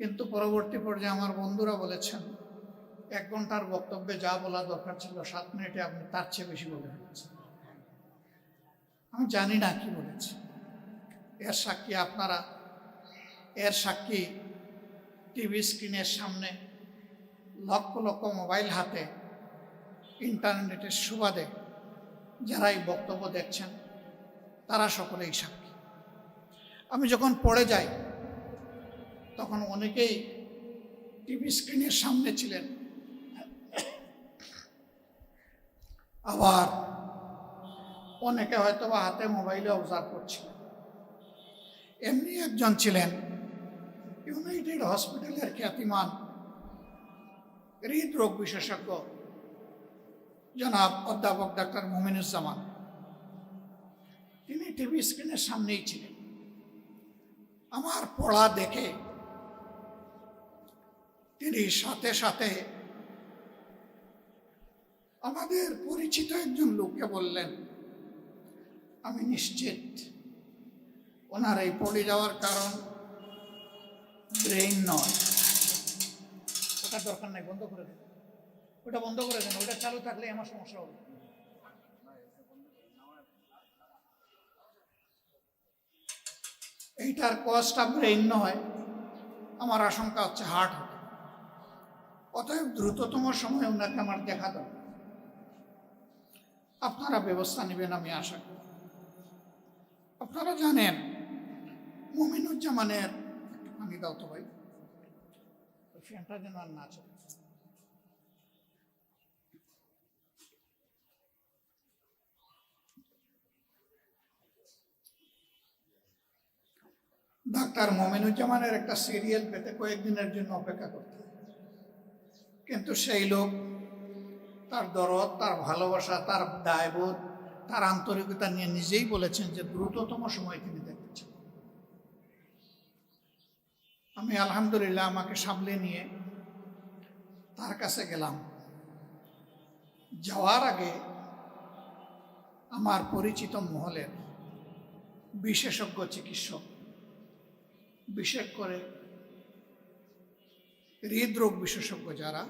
কিন্তু পরবর্তী পর্যায়ে আমার বন্ধুরা বলেছেন 1 ঘন্টার বক্তব্যে যা বলা দরকার ছিল 7 মিনিটে আপনি তার চেয়ে বেশি বলে ফেলেছেন। আমি জানি না কি বলেছি, এর সাক্ষী আপনারা, এর সাক্ষী টিভি স্ক্রিনের সামনে লক্ষ লক্ষ মোবাইল হাতে ইন্টারনেটের সুবাদে যারা এই বক্তব্য দেখছেন তারা সকলেই সাক্ষী। আমি যখন পড়ে যাই তখন অনেকেই টিভি স্ক্রিনের সামনে ছিলেন, আবার অনেকে হয়তো বা হাতে মোবাইলে অবজার্ভ করছিলেন। এমনি একজন ছিলেন ইউনাইটেড হসপিটালের খ্যাতিমান হৃদরোগ বিশেষজ্ঞ জনাব অধ্যাপক ডাক্তার মোমিনুজ্জামান। তিনি টিভি স্ক্রিনের সামনেই ছিলেন। আমার পড়া দেখে তিনি সাথে সাথে আমাদের পরিচিত একজন লোককে বললেন, আমি নিশ্চিত ওনার এই পড়ে যাওয়ার কারণ ব্রেইন নয়। ওটা দরকার নাই, বন্ধ করে দেন, ওটা বন্ধ করে দেন, ওটা চালু থাকলে আমার সমস্যা হবে। এইটার কজটা ব্রেইন নয়, আমার আশঙ্কা হচ্ছে হার্ট হবে। অতএব দ্রুততম সময়ে ওনাকে আমার দেখা দরকার। আপনারা ব্যবস্থা নেবেন আমি আশা করি। আপনারা জানেন মোমিনুজ্জামানের, পানি দাও তো ভাই, ফ্যানটা যেন আর না চলে। ডাক্তার মোমিনুজ্জামানের একটা সিরিয়াল পেতে কয়েকদিনের জন্য অপেক্ষা করতে, কিন্তু সেই লোক তার দরদ, তার ভালোবাসা, তার দায়বোধ, তার আন্তরিকতা নিয়ে নিজেই বলেছেন যে দ্রুততম সময় তিনি দেখতে চান। আমি আলহামদুলিল্লাহ আমাকে সামলে নিয়ে তার কাছে গেলাম। যাওয়ার আগে আমার পরিচিত মহলের বিশেষজ্ঞ চিকিৎসক, বিশেষ করে হৃদরোগ বিশেষজ্ঞ যারা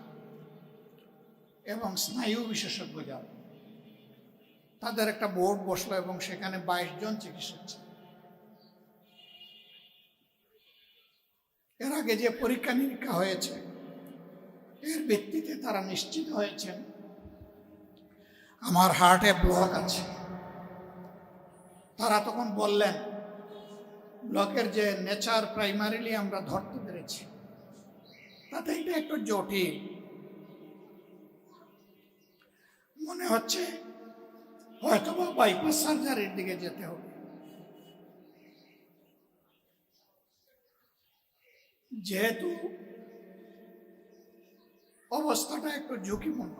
এবং স্নায়ু বিশেষজ্ঞ যারা, তাদের একটা বোর্ড বসলো এবং সেখানে 22 জন চিকিৎসক ছিল। এর আগে যে পরীক্ষা নিরীক্ষা হয়েছে এর ভিত্তিতে তারা নিশ্চিত হয়েছেন আমার হার্টে ব্লক আছে। তারা তখন বললেন ব্লকের যে নেচার প্রাইমারিলি আমরা ধরতে পেরেছি, তাতে এটা একটু জটিল মনে হচ্ছে, হয়তো বা বাইপাস সার্জারির দিকে যেতে হবে। যেহেতু অবস্থাটা একটু ঝুঁকিপূর্ণ,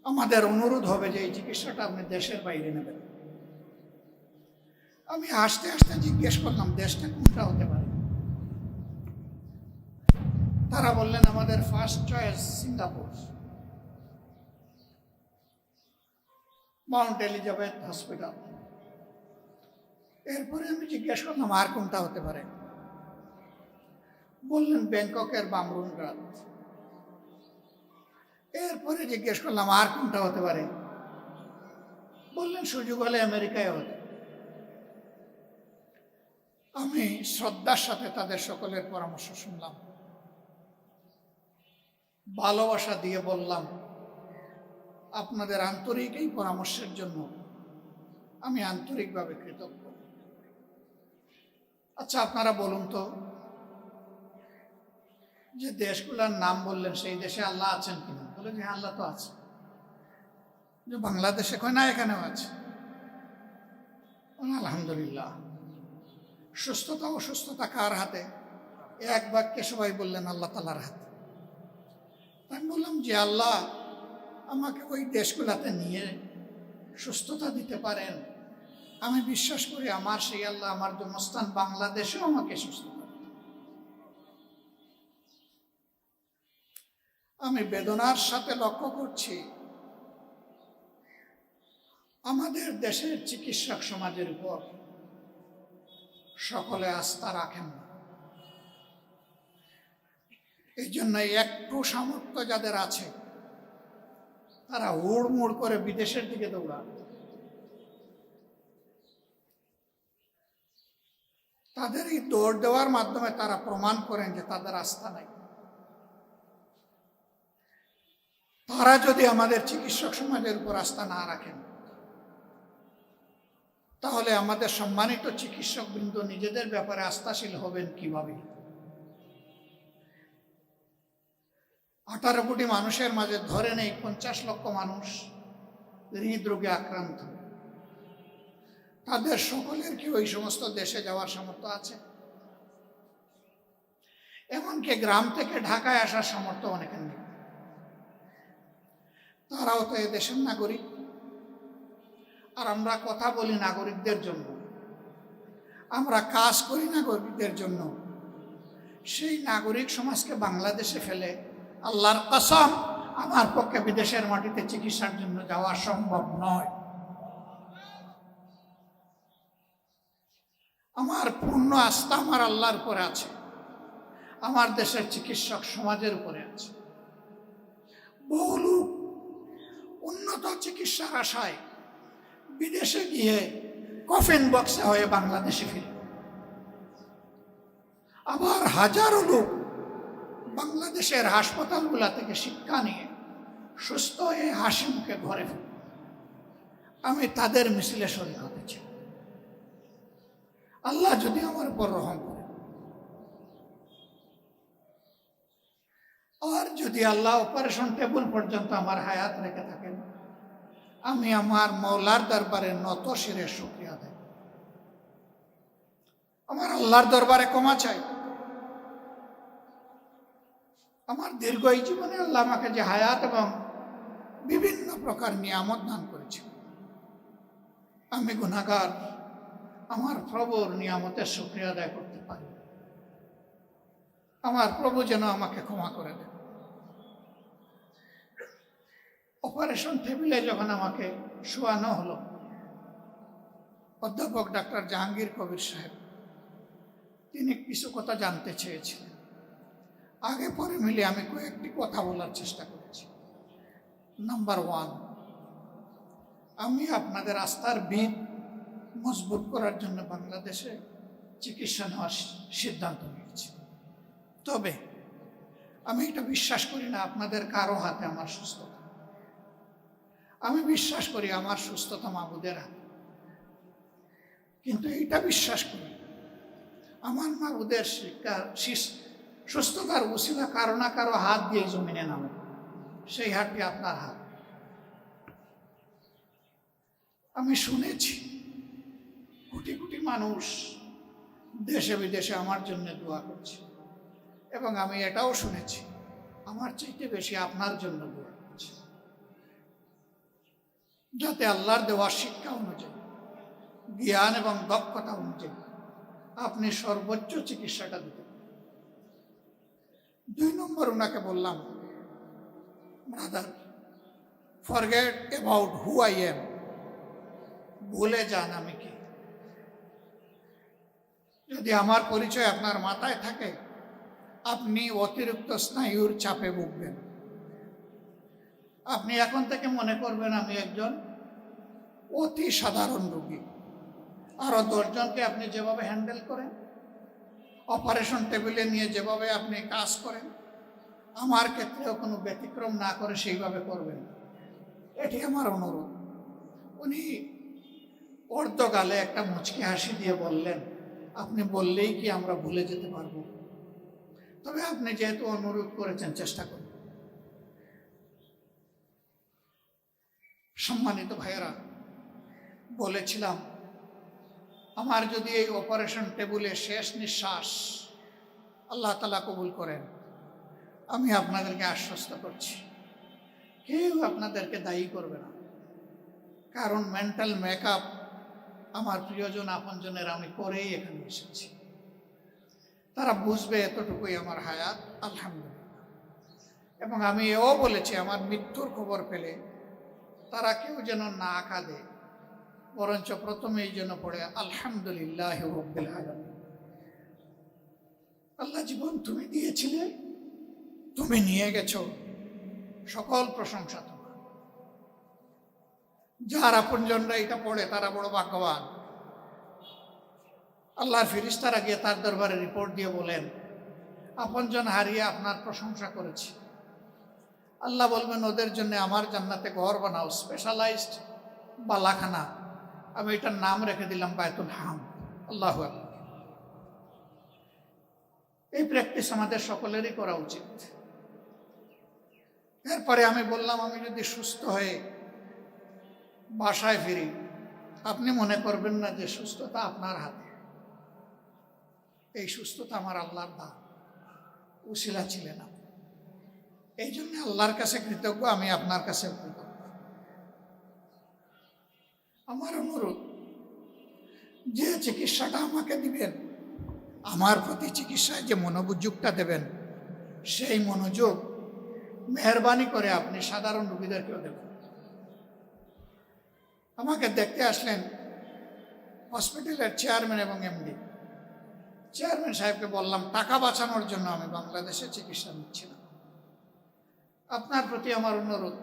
আমাদের অনুরোধ হবে যে এই চিকিৎসাটা আপনি দেশের বাইরে নেবেন। আমি আস্তে আস্তে জিজ্ঞেস করলাম দেশটা কোনটা হতে পারে। তারা বললেন আমাদের first choice Singapore, Mount Elizabeth hospital. এরপরে আমি জিজ্ঞেস করলাম আর কোনটা হতে পারে। বললেন ব্যাংককের বামরুনগ্রাদ। এরপরে জিজ্ঞেস করলাম আর কোনটা হতে পারে। বললেন সুযোগ হলে আমেরিকায় হতে। আমি শ্রদ্ধার সাথে তাদের সকলের পরামর্শ শুনলাম, ভালোবাসা দিয়ে বললাম আপনাদের আন্তরিক এই পরামর্শের জন্য আমি আন্তরিকভাবে কৃতজ্ঞ। আচ্ছা আপনারা বলুন তো, যে দেশগুলোর নাম বললেন সেই দেশে আল্লাহ আছেন কিনা? বলে যে আল্লাহ তো আছে। যে বাংলাদেশে কয় না, এখানেও আছে। আলহামদুলিল্লাহ। সুস্থতা অসুস্থতা কার হাতে? এক বাক্যে সবাই বললেন আল্লাহ তাআলার হাতে। আমি বললাম যে আল্লাহ আমাকে ওই দেশগুলাতে নিয়ে সুস্থতা দিতে পারেন, আমি বিশ্বাস করি আমার সেই আল্লাহ আমার জন্মস্থান বাংলাদেশেও আমাকে সুস্থতা। আমি বেদনার সাথে লক্ষ্য করছি আমাদের দেশের চিকিৎসক সমাজের উপর সকলে আস্থা রাখেন না। এই জন্য একটু সামর্থ্য যাদের আছে তারা হুড়মুড় করে বিদেশের দিকে দৌড়ান। তাদের এই দৌড় দেওয়ার মাধ্যমে তারা প্রমাণ করেন যে তাদের আস্থা নাই। তারা যদি আমাদের চিকিৎসক সমাজের উপর আস্থা না রাখেন, তাহলে আমাদের সম্মানিত চিকিৎসক বৃন্দ নিজেদের ব্যাপারে আস্থাশীল হবেন কিভাবে? 18 কোটি মানুষের মাঝে ধরে নেই 50 লক্ষ মানুষ হৃদরোগে আক্রান্ত। তাদের সকলের কি ওই সমস্ত দেশে যাওয়ার সামর্থ্য আছে? এমনকি গ্রাম থেকে ঢাকায় আসার সামর্থ্য অনেকের নেই। তারাও তো এ দেশের নাগরিক। আর আমরা কথা বলি নাগরিকদের জন্য, আমরা কাজ করি নাগরিকদের জন্য। সেই নাগরিক সমাজকে বাংলাদেশে ফেলে আল্লাহর কসম আমার পক্ষে বিদেশের মাটিতে চিকিৎসার জন্য যাওয়া সম্ভব নয়। আমার পূর্ণ আস্থা আমার আল্লাহর উপরে আছে, আমার দেশের চিকিৎসক সমাজের উপরে আছে। বহু লোক উন্নত চিকিৎসার আশায় বিদেশে গিয়ে কফিন বক্সে হয়ে বাংলাদেশে ফিরে। আবার হাজারো লোক বাংলাদেশের হাসপাতালগুলা থেকে শিক্ষা নিয়ে সুস্থ হয়ে হাসি মুখে ঘরে ফিরে। আমি তাদের মিছিলে শরীক হতে চাই। আল্লাহ যদি আমার উপর রহম করে, আর যদি আল্লাহ অপারেশন টেবিল পর্যন্ত আমার হায়াত রেখে থাকেন, আমি আমার মওলার দরবারে নত শিরে শুকরিয়া দেই। আমার আল্লাহর দরবারে ক্ষমা চাই। আমার দীর্ঘ এই জীবনে আল্লাহ আমাকে যে হায়াত এবং বিভিন্ন প্রকার নিয়ামত দান করেছে, আমি গুনাহগার, আমার প্রভুর নিয়ামতের শুকরিয়া আদায় করতে পারি। আমার প্রভু যেন আমাকে ক্ষমা করে দেন। অপারেশন টেবিলে যখন আমাকে শোয়ানো হলো, অধ্যাপক ডাক্তার জাহাঙ্গীর কবির সাহেব তিনি কিছু কথা জানতে চেয়েছিলেন। আগে পরে মিলে আমি কয়েকটি কথা বলার চেষ্টা করেছি। নাম্বার 1, আমি আপনাদের আস্থার ভিত মজবুত করার জন্য বাংলাদেশে চিকিৎসা নেওয়ার সিদ্ধান্ত নিয়েছি। তবে আমি এটা বিশ্বাস করি না আপনাদের কারো হাতে আমার সুস্থতা। আমি বিশ্বাস করি আমার সুস্থতা মাবুদের হাতে। কিন্তু এটা বিশ্বাস করি আমার মাবুদের সুস্থতার উসিলা কারো না কারো হাত দিয়ে জমিনে নামে। সেই হাতটি আপনার হাত। আমি শুনেছি কোটি কোটি মানুষ দেশে বিদেশে আমার জন্য দোয়া করছে, এবং আমি এটাও শুনেছি আমার চাইতে বেশি আপনার জন্য দোয়া করছে, যাতে আল্লাহর দেওয়া শিক্ষা অনুযায়ী, জ্ঞান এবং দক্ষতা অনুযায়ী আপনি সর্বোচ্চ চিকিৎসাটা দিতে পারেন। 2 নম্বর ওনাকে বললাম, brother, forget about who I am. ভুলে যান আমি কি। যদি আমার পরিচয় আপনার মাথায় থাকে, আপনি অতিরিক্ত স্নায়ুর চাপে ভুগবেন। আপনি এখন থেকে মনে করবেন আমি একজন অতি সাধারণ রোগী। আরো 10 জনকে আপনি যেভাবে হ্যান্ডেল করেন, অপারেশন টেবিলে নিয়ে যেভাবে আপনি কাজ করেন, আমার ক্ষেত্রেও কোনো ব্যতিক্রম না করে সেইভাবে করবেন। এটি আমার অনুরোধ। উনি অর্ধগালে একটা মুচকি হাসি দিয়ে বললেন, আপনি বললেই কি আমরা ভুলে যেতে পারবো? তবে আপনি যেহেতু অনুরোধ করেছেন, চেষ্টা করুন। সম্মানিত ভাইয়েরা, বলেছিলাম আমার যদি এই অপারেশন টেবিলে শেষ নিঃশ্বাস আল্লাহ তাআলা কবুল করেন, আমি আপনাদেরকে আশ্বস্ত করছি কেউ আপনাদেরকে দায়ী করবে না। কারণ মেন্টাল মেকআপ আমার প্রিয়জন আপনজনের আমি করেই এখানে এসেছি। তারা বুঝবে এতটুকুই আমার হায়াত, আলহামদুলিল্লাহ। এবং আমি এও বলেছি আমার মৃত্যুর খবর পেলে তারা কেউ যেন না কাঁদে, বরঞ্চ প্রথমেই যেন পড়ে তুমি নিয়ে গেছো, সকল প্রশংসা তোমার। যার আপনজনরা এটা পড়ে তারা বড় ভাগ্যবান। আল্লাহর ফেরেশতারা গিয়ে তার দরবারে রিপোর্ট দিয়ে বলেন, আপনজন হারিয়ে আপনার প্রশংসা করেছি। আল্লাহ বলবেন, ওদের জন্য আমার জান্নাতে ঘর বানাও, স্পেশালাইজড বালাখানা। আমি এটার নাম রেখে দিলাম বায়তুল হাম। আল্লাহু আকবার। এই প্র্যাকটিস আমাদের সকলেরই করা উচিত। এরপরে আমি বললাম, আমি যদি সুস্থ হয়ে বাসায় ফিরি, আপনি মনে করবেন না যে সুস্থতা আপনার হাতে। এই সুস্থতা আমার আল্লাহর দান, উসিলা ছিলেন না। এই জন্য আল্লাহর কাছে কৃতজ্ঞ, আমি আপনার কাছে কৃতজ্ঞ। আমার অনুরোধ, যে চিকিৎসাটা আমাকে দিবেন, আমার প্রতি চিকিৎসায় যে মনোযোগটা দেবেন, সেই মনোযোগ মেহরবানি করে আপনি সাধারণ রোগীদেরকেও দেবেন। আমাকে দেখতে আসলেন হসপিটালের চেয়ারম্যান এবং এমডি। চেয়ারম্যান সাহেবকে বললাম, টাকা বাঁচানোর জন্য আমি বাংলাদেশে চিকিৎসা নিচ্ছি না। আপনার প্রতি আমার অনুরোধ,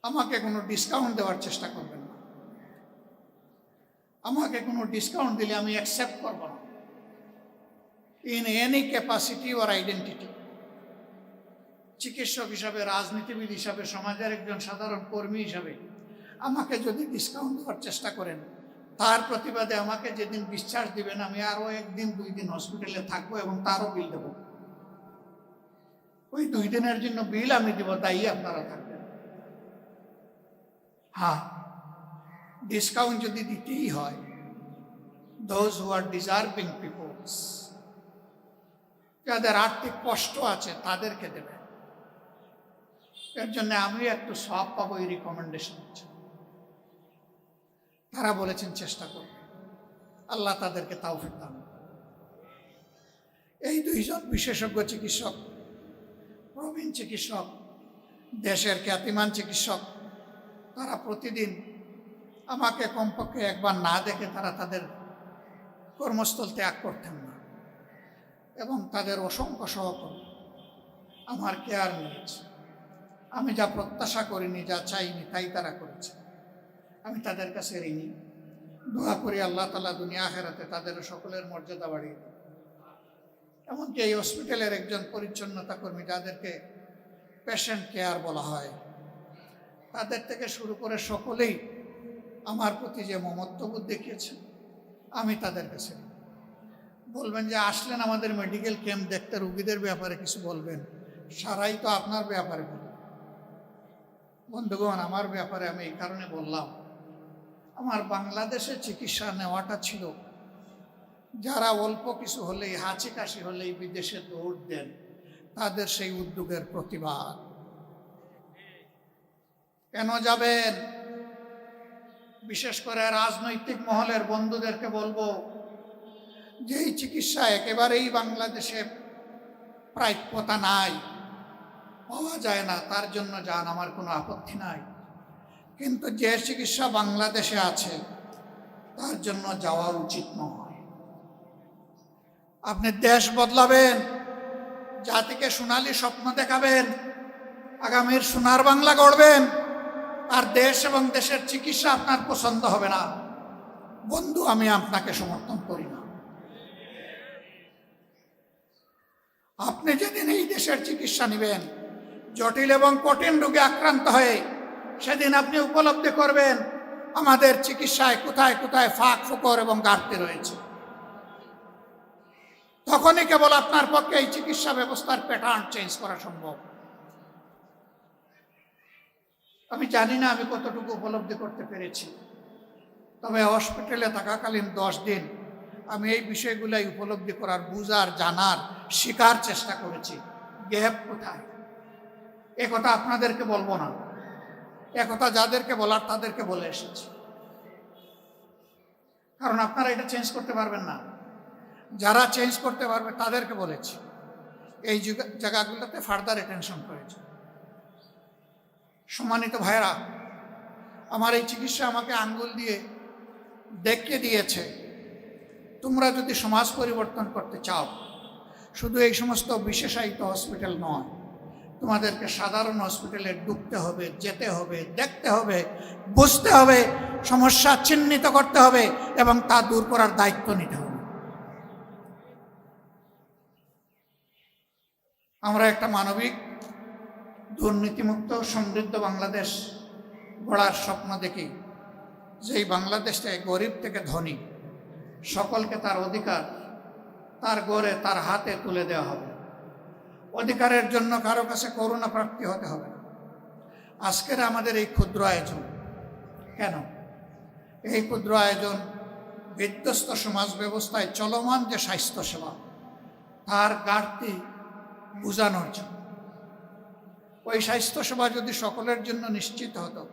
আমাকে কোনো ডিসকাউন্ট দেওয়ার চেষ্টা করবেন না। আমাকে কোনো ডিসকাউন্ট দিলে আমি অ্যাকসেপ্ট করব না, in any capacity or identity. চিকিৎসক হিসাবে, রাজনীতিবিদ হিসাবে, সমাজের একজন সাধারণ কর্মী হিসাবে আমাকে যদি ডিসকাউন্ট দেওয়ার চেষ্টা করেন, তার প্রতিবাদে আমাকে যেদিন ডিসচার্জ দিবেন, আমি আরও 1 দিন 2 দিন হসপিটালে থাকবো এবং তারও বিল দেব। ওই 2 দিনের জন্য বিল আমি দিব, দায়ী আপনারা থাকবেন। হ্যাঁ, ডিসকাউন্ট যদি দিতেই হয়, those who are deserving peoples, যাদের আর্থিক কষ্ট আছে তাদেরকে দেবেন। এর জন্য আমি একটু সব পাবো, এই রিকমেন্ডেশন হচ্ছে। তারা বলেছেন চেষ্টা করবে, আল্লাহ তাদেরকে তাওফিক দান। এই 2 জন বিশেষজ্ঞ চিকিৎসক, প্রবীণ চিকিৎসক, দেশের খ্যাতিমান চিকিৎসক, তারা প্রতিদিন আমাকে কমপক্ষে একবার না দেখে তারা তাদের কর্মস্থল ত্যাগ করতেন না, এবং তাদের অসংখ্য সহকর্মী আমার কেয়ার নিয়েছে। আমি যা প্রত্যাশা করিনি, যা চাইনি, তাই তারা করেছে। আমি তাদের কাছে ঋণী। দোয়া করি আল্লাহ তাআলা দুনিয়া আখিরাতে তাদের সকলের মর্যাদা বাড়িয়ে দেন। এমনকি এই হসপিটালের একজন পরিচ্ছন্নতা কর্মী, যাদেরকে পেশেন্ট কেয়ার বলা হয়, তাদের থেকে শুরু করে সকলেই আমার প্রতি যে মমত্ববোধ দেখিয়েছে, আমি তাদের কাছে বলবেন যে আসলেন আমাদের মেডিকেল ক্যাম্প দেখতে, রোগীদের ব্যাপারে কিছু বলবেন, সারাই তো আপনার ব্যাপারে বলবেন। বন্ধুগণ, আমার ব্যাপারে আমি এই কারণে বললাম, আমার বাংলাদেশে চিকিৎসা নেওয়াটা ছিল, যারা অল্প কিছু হলেই, হাঁচি কাশি হলেই বিদেশে দৌড় দেন, তাদের সেই উদ্যোগের প্রতিবাদ। কেন যাবেন? বিশেষ করে রাজনৈতিক মহলের বন্ধুদেরকে বলবো, যে এই চিকিৎসা একেবারেই বাংলাদেশে প্রাপ্যতা নাই, পাওয়া যায় না, তার জন্য যান, আমার কোনো আপত্তি নাই। কিন্তু যে চিকিৎসা বাংলাদেশে আছে, তার জন্য যাওয়া উচিত নয়। আপনি দেশ বদলাবেন, জাতিকে সোনালী স্বপ্ন দেখাবেন, আগামীর সোনার বাংলা গড়বেন, আর দেশ এবং দেশের চিকিৎসা আপনার পছন্দ হবে না। বন্ধু, আমি আপনাকে সমর্থন করি না। আপনি যেদিন এই দেশের চিকিৎসা নেবেন, জটিল এবং কঠিন রোগে আক্রান্ত হয়ে, সেদিন আপনি উপলব্ধি করবেন আমাদের চিকিৎসায় কোথায় কোথায় ফাঁক ফোকর এবং ঘাটতি রয়েছে। তখনই কেবল আপনার পক্ষে এই চিকিৎসা ব্যবস্থার প্যাটার্ন চেঞ্জ করা সম্ভব। আমি জানি না আমি কতটুকু উপলব্ধি করতে পেরেছি, তবে হসপিটালে থাকাকালীন 10 দিন আমি এই বিষয়গুলাই উপলব্ধি করার, বুঝার, জানার, শেখার চেষ্টা করেছি। গ্যাপ কোথায়, একথা আপনাদেরকে বলবো না, একথা যাদেরকে বলার তাদেরকে বলে এসেছি। কারণ আপনারা এটা চেঞ্জ করতে পারবেন না, যারা চেঞ্জ করতে পারবে তাদেরকে বলেছি। এই জায়গাগুলোতে ফার্দার অ্যাটেনশন করেছে। সম্মানিত ভাইরা, আমার এই চিকিৎসা আমাকে আঙ্গুল দিয়ে দেখিয়ে দিয়েছে, তোমরা যদি সমাজ পরিবর্তন করতে চাও, শুধু এই সমস্ত বিশেষায়িত হসপিটাল নয়, তোমাদেরকে সাধারণ হসপিটালে ঢুকতে হবে, যেতে হবে, দেখতে হবে, বুঝতে হবে, সমস্যা চিহ্নিত করতে হবে এবং তা দূর করার দায়িত্ব নিতে হবে। আমরা একটা মানবিক, দুর্নীতিমুক্ত, সমৃদ্ধ বাংলাদেশ গড়ার স্বপ্ন দেখি, যেই বাংলাদেশটায় গরিব থেকে ধনী সকলকে তার অধিকার তার গড়ে তার হাতে তুলে দেওয়া হবে। অধিকারের জন্য কারো কাছে করুণা প্রাপ্তি হতে হবে না। আজকের আমাদের এই ক্ষুদ্র আয়োজন কেন? এই ক্ষুদ্র আয়োজন বিধ্বস্ত সমাজ ব্যবস্থায় চলমান যে স্বাস্থ্যসেবা তার ঘাটতি বোঝানোর জন্য। ওই স্বাস্থ্যসেবা যদি সকলের জন্য নিশ্চিত হতো,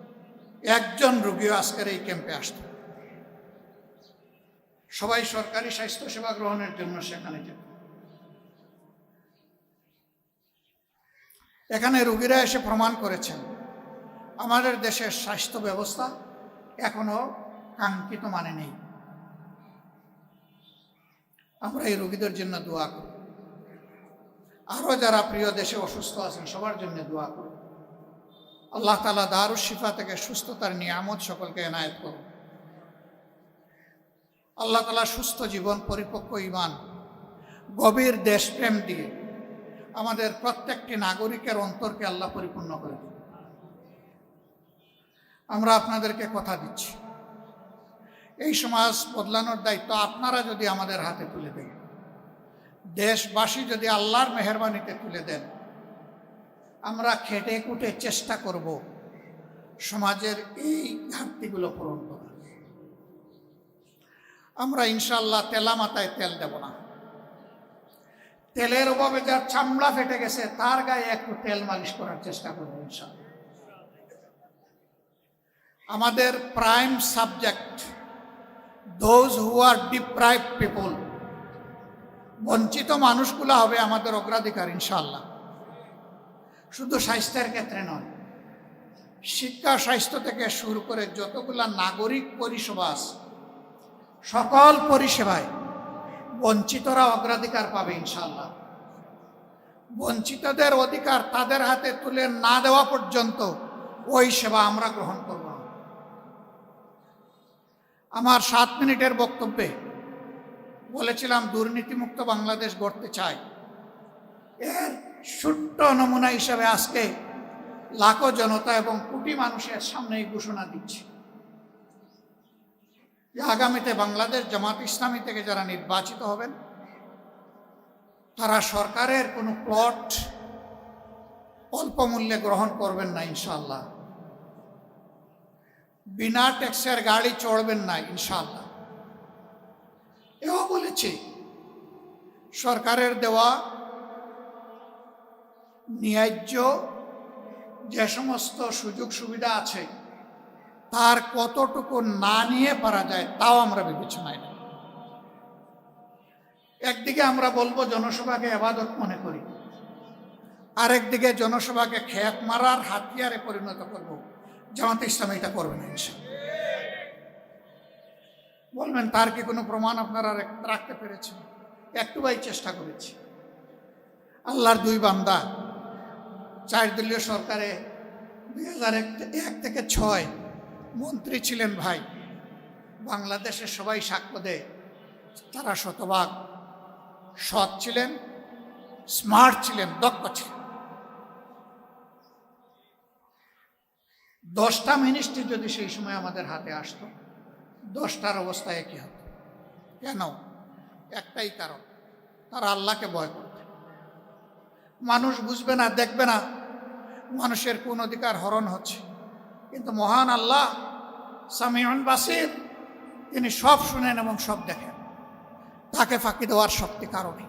একজন রোগীও আজকের এই ক্যাম্পে আসত। সবাই সরকারি স্বাস্থ্যসেবা গ্রহণের জন্য সেখানে যেত। এখানে রোগীরা এসে প্রমাণ করেছেন আমাদের দেশের স্বাস্থ্য ব্যবস্থা এখনো কাঙ্ক্ষিত মানে নেই। আমরা এই রোগীদের জন্য দোয়া করি। আরও যারা প্রিয় দেশে অসুস্থ আছেন সবার জন্য দোয়া করি। আল্লাহ তাআলা দারুশ শিফা থেকে সুস্থতার নিয়ামত সকলকে এনায়েত করুন। আল্লাহ তাআলা সুস্থ জীবন, পরিপক্ক ঈমান, গভীর দেশপ্রেম দিয়ে আমাদের প্রত্যেকটি নাগরিকের অন্তরকে আল্লাহ পরিপূর্ণ করে দিন। আমরা আপনাদেরকে কথা দিচ্ছি, এই সমাজ বদলানোর দায়িত্ব আপনারা যদি আমাদের হাতে তুলে দেন, দেশবাসী যদি আল্লাহর মেহেরবানিতে তুলে দেন, আমরা খেটে খুঁটে চেষ্টা করব সমাজের এই ঘাটতিগুলো পূরণ করার। আমরা ইনশাআল্লাহ তেলা মাথায় তেল দেব না। তেলের অভাবে যার চামড়া ফেটে গেছে তার গায়ে একটু তেল মালিশ করার চেষ্টা করব ইনশাআল্লাহ। আমাদের prime subject those who are deprived people, বঞ্চিত মানুষগুলো হবে আমাদের অগ্রাধিকার ইনশাআল্লাহ। শুধু স্বাস্থ্যের ক্ষেত্রে নয়, শিক্ষা, স্বাস্থ্য থেকে শুরু করে যতগুলা নাগরিক পরিষেবা আছে, সকল পরিষেবায় বঞ্চিতরা অগ্রাধিকার পাবে ইনশাআল্লাহ। বঞ্চিতদের অধিকার তাদের হাতে তুলে না দেওয়া পর্যন্ত ওই সেবা আমরা গ্রহণ করব না। আমার 7 মিনিটের বক্তব্যে বলেছিলাম দুর্নীতিমুক্ত বাংলাদেশ গড়তে চাই। এর ছোট্ট নমুনা হিসাবে আজকে লাখো জনতা এবং কোটি মানুষের সামনে এই ঘোষণা দিচ্ছি যে আগামীতে বাংলাদেশ জামাত ইসলামী থেকে যারা নির্বাচিত হবেন তারা সরকারের কোনো প্লট অল্প মূল্যে গ্রহণ করবেন না ইনশাআল্লাহ। বিনা ট্যাক্সের গাড়ি চড়বেন না ইনশাআল্লাহ। এও বলেছি সরকারের দেওয়া ন্যায্য যে সমস্ত সুযোগ সুবিধা আছে তার কতটুকু না নিয়ে পারা যায় তাও আমরা বিবেচনায় নেই। একদিকে আমরা বলবো জনসভাকে ইবাদত মনে করি, আরেকদিকে জনসভাকে খেত মারার হাতিয়ারে পরিণত করব। জামাত ইসলাম এটা করবে না ইনশাআল্লাহ। বলবেন তার কি কোনো প্রমাণ আপনারা রাখতে পেরেছেন? একটু ভাই চেষ্টা করেছি। আল্লাহর 2 বান্দা 4 দলীয় সরকারে 2001 থেকে 6 মন্ত্রী ছিলেন ভাই। বাংলাদেশের সবাই সাক্ষ্য দেয় তারা শতভাগ সৎ ছিলেন, স্মার্ট ছিলেন, দক্ষ ছিলেন। 10টা মিনিস্ট্রি যদি সেই সময় আমাদের হাতে আসতো, 10টার অবস্থা একই হতো। কেন? একটাই কারণ, তারা আল্লাহকে ভয় করতেন। মানুষ বুঝবে না, দেখবে না মানুষের কোন অধিকার হরণ হচ্ছে, কিন্তু মহান আল্লাহ সামিউন বাসির, তিনি সব শুনেন এবং সব দেখেন। তাকে ফাঁকি দেওয়ার শক্তি কারণে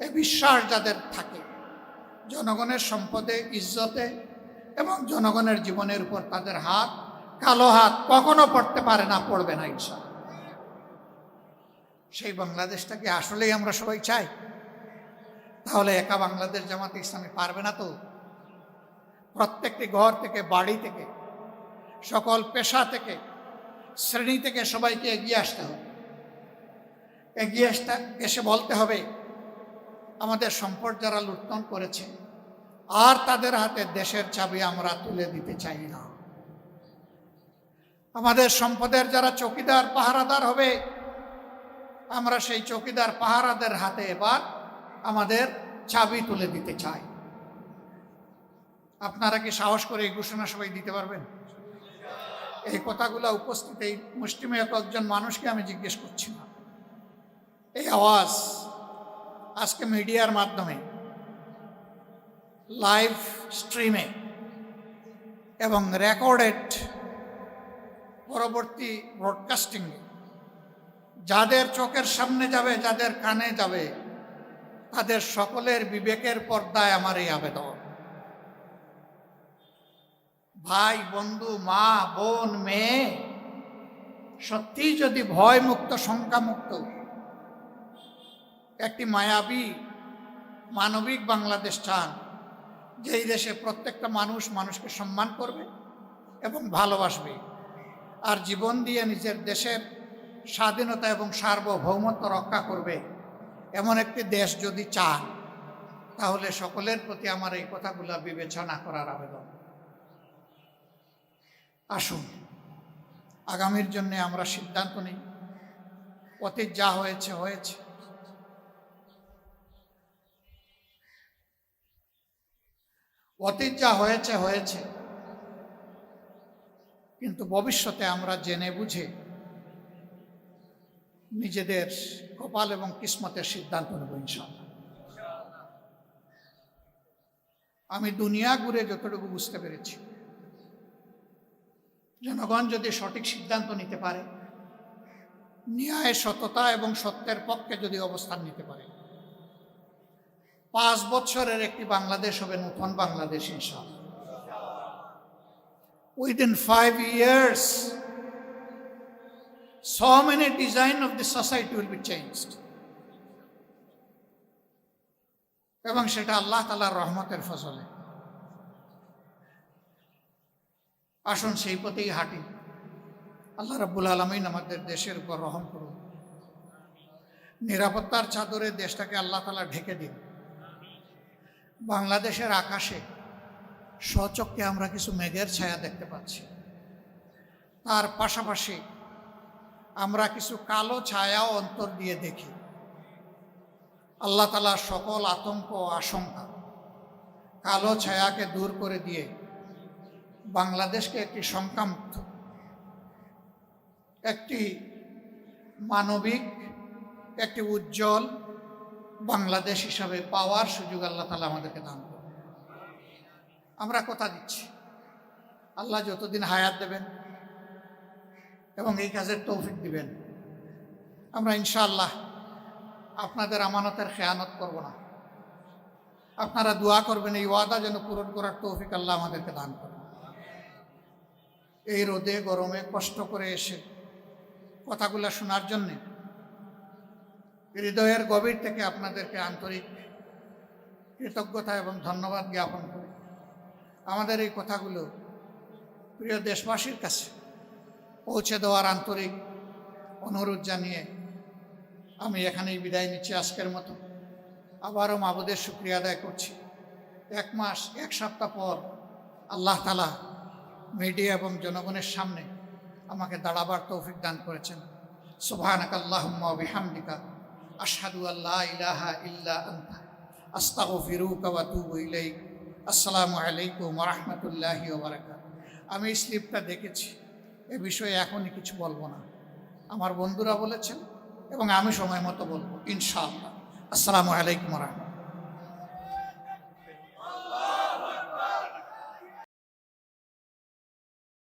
এই বিশ্বাস যাদের থাকে, জনগণের সম্পদে, ইজ্জতে এবং জনগণের জীবনের উপর তাদের হাত, কালো হাত কখনো পড়তে পারে না, পড়বে না ইনশাআল্লাহ। সেই বাংলাদেশটাকে আসলেই আমরা সবাই চাই। তাহলে একা বাংলাদেশ জামাত ইসলামী পারবে না তো। প্রত্যেকটি ঘর থেকে, বাড়ি থেকে, সকল পেশা থেকে, শ্রেণী থেকে সবাইকে এগিয়ে আসতে হবে। এগিয়ে এসে বলতে হবে আমাদের সম্পদ যারা লুণ্ঠন করেছে, আর তাদের হাতে দেশের চাবি আমরা তুলে দিতে চাই না। আমাদের সম্পদের যারা চৌকিদার পাহারাদার হবে, আমরা সেই চৌকিদার পাহারাদের হাতে এবার আমাদের চাবি তুলে দিতে চাই। আপনারা কি সাহস করে এই ঘোষণা সবাই দিতে পারবেন? এই কথাগুলো উপস্থিত এই মুষ্টিমেয় কয়েকজন মানুষকে আমি জিজ্ঞেস করছি না। এই আওয়াজ আজকে মিডিয়ার মাধ্যমে, লাইভ স্ট্রিমে এবং রেকর্ডেড পরবর্তী ব্রডকাস্টিংয়ে যাদের চোখের সামনে যাবে, যাদের কানে যাবে, তাদের সকলের বিবেকের পর্দায় আমার এই আবেদন। ভাই, বন্ধু, মা, বোন, মেয়ে, সত্যি যদি ভয়মুক্ত, শঙ্কামুক্ত একটি মায়াবী মানবিক বাংলাদেশ চান, যেই দেশে প্রত্যেকটা মানুষ মানুষকে সম্মান করবে এবং ভালোবাসবে, আর জীবন দিয়ে নিজের দেশের স্বাধীনতা এবং সার্বভৌমত্ব রক্ষা করবে, এমন একটি দেশ যদি চান, তাহলে সকলের প্রতি আমার এই কথাগুলো বিবেচনা করার আবেদন। আসুন, আগামীর জন্য আমরা সিদ্ধান্ত নিই। অতীত যা হয়েছে হয়েছে, অতীত যা হয়েছে হয়েছে, কিন্তু ভবিষ্যতে আমরা জেনে বুঝে নিজেদের কপাল এবং কিসমতের সিদ্ধান্ত নেব ইনশাআল্লাহ। আমি দুনিয়া ঘুরে যতটুকু বুঝতে পেরেছি, জনগণ যদি সঠিক সিদ্ধান্ত নিতে পারে, ন্যায়, সততা এবং সত্যের পক্ষে যদি অবস্থান নিতে পারে, 5 বছরের একটি বাংলাদেশ হবে নতুন বাংলাদেশ ইনশাআল্লাহ। Within 5 years, so many design of the society will be changed. এবং সেটা আল্লাহ তাআলার রহমতের ফজলে। আসুন সেই পথেই হাঁটি। আল্লাহ রাব্বুল আলামিন আমাদের দেশের উপর রহম করুন। নিরাপত্তার চাদরে দেশটাকে আল্লাহ তাআলা ঢেকে দিন। বাংলাদেশের আকাশে স্বচক্ষে আমরা কিছু মেঘের ছায়া দেখতে পাচ্ছি, তার পাশাপাশি আমরা কিছু কালো ছায়াও অন্তর দিয়ে দেখি। আল্লাহ তাআলা সকল আতঙ্ক ও আশঙ্কা, কালো ছায়াকে দূর করে দিয়ে বাংলাদেশকে একটি শঙ্কামুক্ত, একটি মানবিক, একটি উজ্জ্বল বাংলাদেশ হিসাবে পাওয়ার সুযোগ আল্লাহ তাআলা আমাদেরকে দান করুন। আমরা কথা দিচ্ছি, আল্লাহ যতদিন হায়াত দেবেন এবং এই কাজের তৌফিক দিবেন, আমরা ইনশাআল্লাহ আপনাদের আমানতের খেয়ানত করব না। আপনারা দোয়া করবেন এই ওয়াদা যেন পূরণ করার তৌফিক আল্লাহ আমাদেরকে দান করেন। এই রোদে গরমে কষ্ট করে এসে কথাগুলো শোনার জন্যে হৃদয়ের গভীর থেকে আপনাদেরকে আন্তরিক কৃতজ্ঞতা এবং ধন্যবাদ জ্ঞাপন করি। আমাদের এই কথাগুলো প্রিয় দেশবাসীর কাছে পৌঁছে দেওয়ার আন্তরিক অনুরোধ জানিয়ে আমি এখানেই বিদায় নিচ্ছি আজকের মতো। আবারও মাবুদের শুকরিয়া আদায় করছি। 1 মাস 1 সপ্তাহ পর আল্লাহ তাআলা মিডিয়া এবং জনগণের সামনে আমাকে দাঁড়াবার তৌফিক দান করেছেন। সুবহানাকাল্লাহুম্মা ওয়া বিহামদিকা আশহাদু আল্লা ইলাহা ইল্লা আনতা আস্তাগফিরুকা ওয়া আতুবু ইলাইক। আসসালামু আলাইকুম ওয়া রাহমাতুল্লাহি ওয়া বারাকাতুহু। আমি স্লিপটা দেখেছি, এ বিষয়ে এখনই কিছু বলবো না। আমার বন্ধুরা বলেছেন এবং আমি সময় মতো বলবো ইনশাআল্লাহ। আসসালামু আলাইকুম ওয়া রাহমাতুল্লাহ।